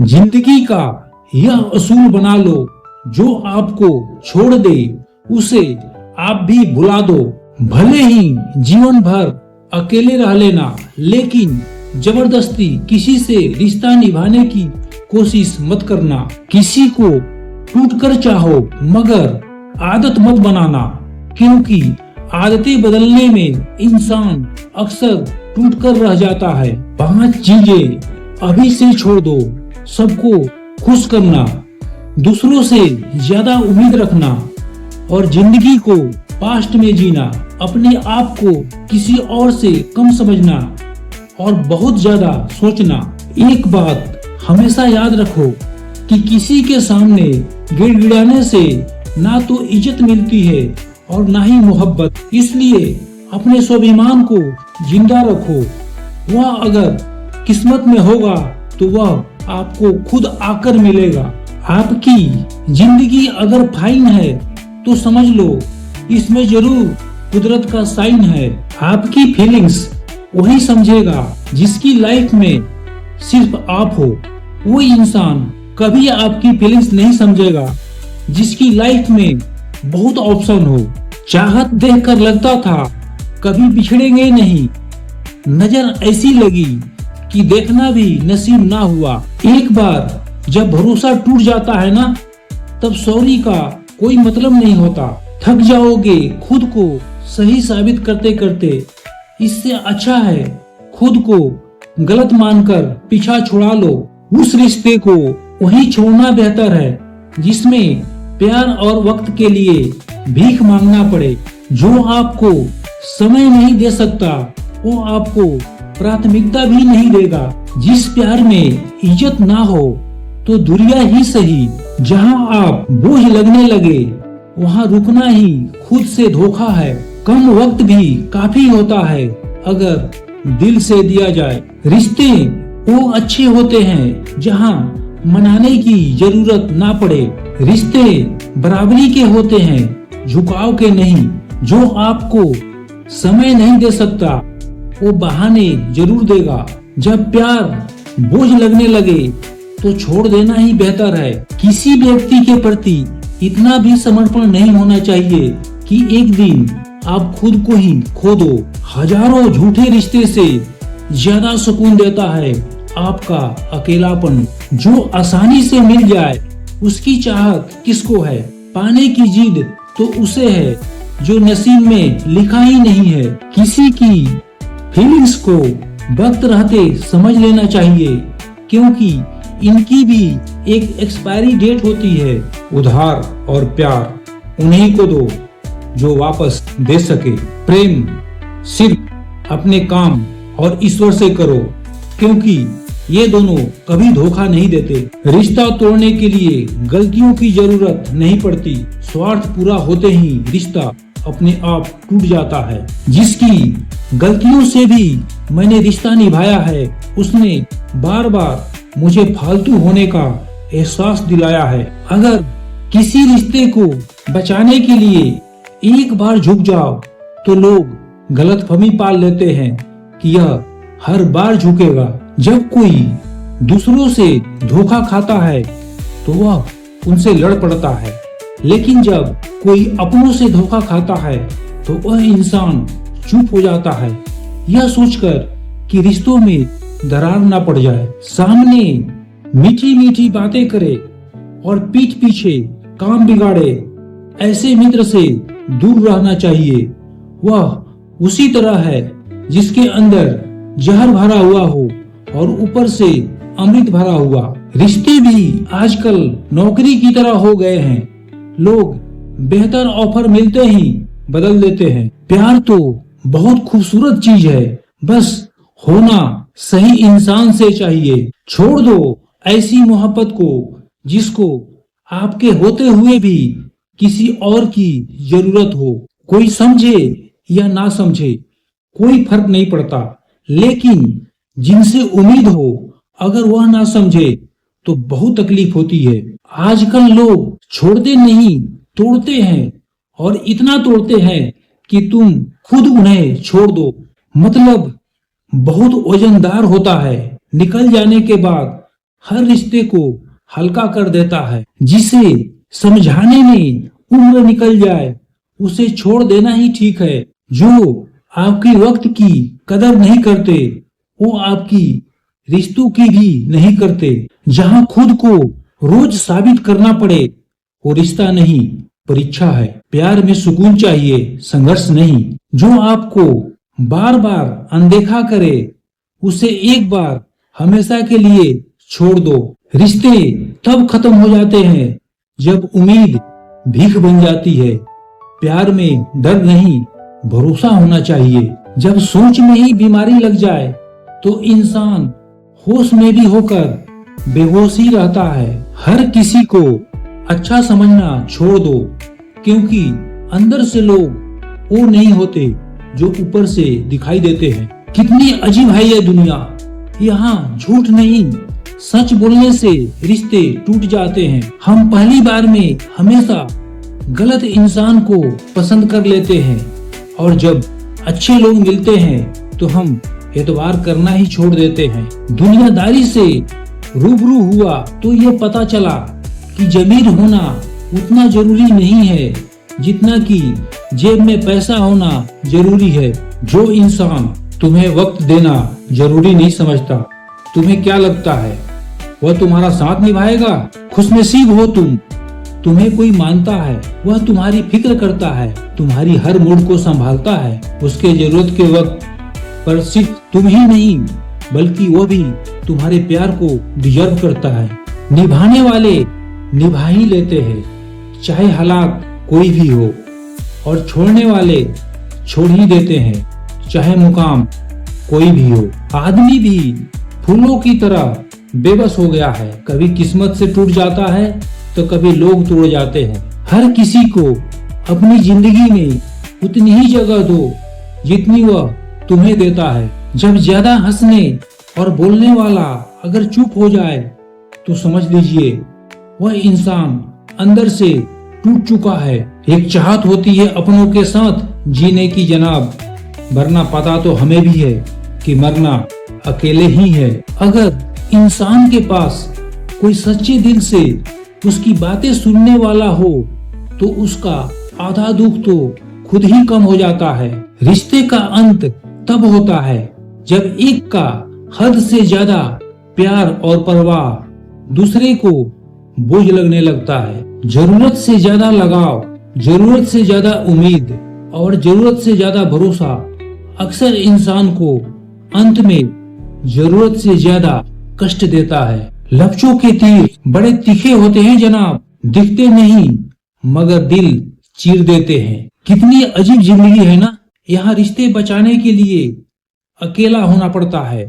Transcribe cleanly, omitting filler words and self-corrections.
जिंदगी का यह असूल बना लो, जो आपको छोड़ दे उसे आप भी भुला दो। भले ही जीवन भर अकेले रह लेना, लेकिन जबरदस्ती किसी से रिश्ता निभाने की कोशिश मत करना। किसी को टूट कर चाहो, मगर आदत मत बनाना, क्योंकि आदतें बदलने में इंसान अक्सर टूट कर रह जाता है। 5 चीजें अभी से छोड़ दो। सबको खुश करना, दूसरों से ज्यादा उम्मीद रखना और जिंदगी को पास्ट में जीना, अपने आप को किसी और से कम समझना और बहुत ज्यादा सोचना। एक बात हमेशा याद रखो कि किसी के सामने गिड़गिड़ाने से ना तो इज्जत मिलती है और ना ही मोहब्बत। इसलिए अपने स्वाभिमान को जिंदा रखो। वह अगर किस्मत में होगा तो वह आपको खुद आकर मिलेगा। आपकी जिंदगी अगर फाइन है तो समझ लो इसमें जरूर कुदरत का साइन है। आपकी फीलिंग्स वही समझेगा जिसकी लाइफ में सिर्फ आप हो। वो इंसान कभी आपकी फीलिंग्स नहीं समझेगा जिसकी लाइफ में बहुत ऑप्शन हो। चाहत देखकर लगता था कभी बिछड़ेंगे नहीं, नजर ऐसी लगी कि देखना भी नसीब ना हुआ। एक बार जब भरोसा टूट जाता है ना, तब सॉरी का कोई मतलब नहीं होता। थक जाओगे खुद को सही साबित करते करते। इससे अच्छा है खुद को गलत मानकर पीछा छुड़ा लो। उस रिश्ते को वहीं छोड़ना बेहतर है जिसमें प्यार और वक्त के लिए भीख मांगना पड़े। जो आपको समय नहीं दे सकता वो आपको प्राथमिकता भी नहीं देगा। जिस प्यार में इज्जत ना हो तो दुनिया ही सही। जहां आप बोझ लगने लगे वहां रुकना ही खुद से धोखा है। कम वक्त भी काफी होता है अगर दिल से दिया जाए। रिश्ते वो अच्छे होते हैं जहां मनाने की जरूरत ना पड़े। रिश्ते बराबरी के होते हैं, झुकाव के नहीं। जो आपको समय नहीं दे सकता वो बहाने जरूर देगा। जब प्यार बोझ लगने लगे तो छोड़ देना ही बेहतर है। किसी व्यक्ति के प्रति इतना भी समर्पण नहीं होना चाहिए कि एक दिन आप खुद को ही खो दो। हजारों झूठे रिश्ते से ज्यादा सुकून देता है आपका अकेलापन। जो आसानी से मिल जाए उसकी चाहत किसको है। पाने की जिद तो उसे है जो नसीब में लिखा ही नहीं है। किसी की फीलिंग्स को वक्त रहते समझ लेना चाहिए, क्योंकि इनकी भी एक एक्सपायरी डेट होती है। उधार और प्यार उन्हीं को दो जो वापस दे सके। प्रेम सिर्फ अपने काम और ईश्वर से करो, क्योंकि ये दोनों कभी धोखा नहीं देते। रिश्ता तोड़ने के लिए गलतियों की जरूरत नहीं पड़ती। स्वार्थ पूरा होते ही रिश्ता अपने आप टूट जाता है। जिसकी गलतियों से भी मैंने रिश्ता निभाया है उसने बार बार मुझे फालतू होने का एहसास दिलाया है। अगर किसी रिश्ते को बचाने के लिए एक बार झुक जाओ तो लोग गलतफहमी पाल लेते हैं कि यह हर बार झुकेगा। जब कोई दूसरों से धोखा खाता है तो वह उनसे लड़ पड़ता है, लेकिन जब कोई अपनों से धोखा खाता है तो वह इंसान चुप हो जाता है, यह सोचकर कि रिश्तों में दरार ना पड़ जाए। सामने मीठी मीठी बातें करे और पीठ पीछे काम बिगाड़े, ऐसे मित्र से दूर रहना चाहिए। वह उसी तरह है जिसके अंदर जहर भरा हुआ हो और ऊपर से अमृत भरा हुआ। रिश्ते भी आजकल नौकरी की तरह हो गए हैं। लोग बेहतर ऑफर मिलते ही बदल देते हैं। प्यार तो बहुत खूबसूरत चीज है, बस होना सही इंसान से चाहिए। छोड़ दो ऐसी मोहब्बत को जिसको आपके होते हुए भी किसी और की जरूरत हो। कोई समझे या ना समझे कोई फर्क नहीं पड़ता, लेकिन जिनसे उम्मीद हो अगर वह ना समझे तो बहुत तकलीफ होती है। आजकल लोग छोड़ते नहीं तोड़ते हैं, और इतना तोड़ते हैं कि तुम खुद उन्हें छोड़ दो। मतलब बहुत वजनदार होता है। निकल जाने के बाद हर रिश्ते को हल्का कर देता है। जिसे समझाने में उम्र निकल जाए उसे छोड़ देना ही ठीक है। जो आपके वक्त की कदर नहीं करते वो आपकी रिश्तों की भी नहीं करते। जहां खुद को रोज साबित करना पड़े वो रिश्ता नहीं, परीक्षा है। प्यार में सुकून चाहिए, संघर्ष नहीं। जो आपको बार बार अनदेखा करे उसे एक बार हमेशा के लिए छोड़ दो। रिश्ते तब खत्म हो जाते हैं जब उम्मीद भीख बन जाती है। प्यार में डर नहीं, भरोसा होना चाहिए। जब सोच में ही बीमारी लग जाए तो इंसान होश में भी होकर बेहोश ही रहता है। हर किसी को अच्छा समझना छोड़ दो, क्योंकि अंदर से लोग वो नहीं होते जो ऊपर से दिखाई देते हैं। कितनी अजीब है ये दुनिया। यहाँ झूठ नहीं, सच बोलने से रिश्ते टूट जाते हैं। हम पहली बार में हमेशा गलत इंसान को पसंद कर लेते हैं और जब अच्छे लोग मिलते हैं तो हम एतबार करना ही छोड़ देते हैं। दुनियादारी से रूबरू हुआ तो ये पता चला कि जमीर होना उतना जरूरी नहीं है जितना कि जेब में पैसा होना जरूरी है। जो इंसान तुम्हें वक्त देना जरूरी नहीं समझता, तुम्हें क्या लगता है वह तुम्हारा साथ निभाएगा? खुशनसीब हो तुम, तुम्हें कोई मानता है, वह तुम्हारी फिक्र करता है, तुम्हारी हर मूड को संभालता है। उसके जरूरत के वक्त पर सिर्फ तुम ही नहीं बल्कि वो भी तुम्हारे प्यार को डिजर्व करता है। निभाने वाले निभा ही लेते हैं, चाहे हालात कोई भी हो, और छोड़ने वाले छोड़ ही देते हैं, चाहे मुकाम कोई भी हो। आदमी भी फूलों की तरह बेबस हो गया है, कभी किस्मत से टूट जाता है तो कभी लोग तोड़ जाते हैं। हर किसी को अपनी जिंदगी में उतनी ही जगह दो जितनी वह तुम्हें देता है। जब ज्यादा हंसने और बोलने वाला अगर चुप हो जाए तो समझ लीजिए वह इंसान अंदर से टूट चुका है। एक चाहत होती है अपनों के साथ जीने की जनाब, वरना पता तो हमें भी है कि मरना अकेले ही है। अगर इंसान के पास कोई सच्चे दिल से उसकी बातें सुनने वाला हो तो उसका आधा दुख तो खुद ही कम हो जाता है। रिश्ते का अंत तब होता है जब एक का हद से ज्यादा प्यार और परवाह दूसरे को बोझ लगने लगता है। जरूरत से ज्यादा लगाव, जरूरत से ज्यादा उम्मीद और जरूरत से ज्यादा भरोसा अक्सर इंसान को अंत में जरूरत से ज्यादा कष्ट देता है। लफ्जों के तीर बड़े तीखे होते हैं जनाब, दिखते नहीं मगर दिल चीर देते हैं। कितनी अजीब जिंदगी है ना। यहाँ रिश्ते बचाने के लिए अकेला होना पड़ता है।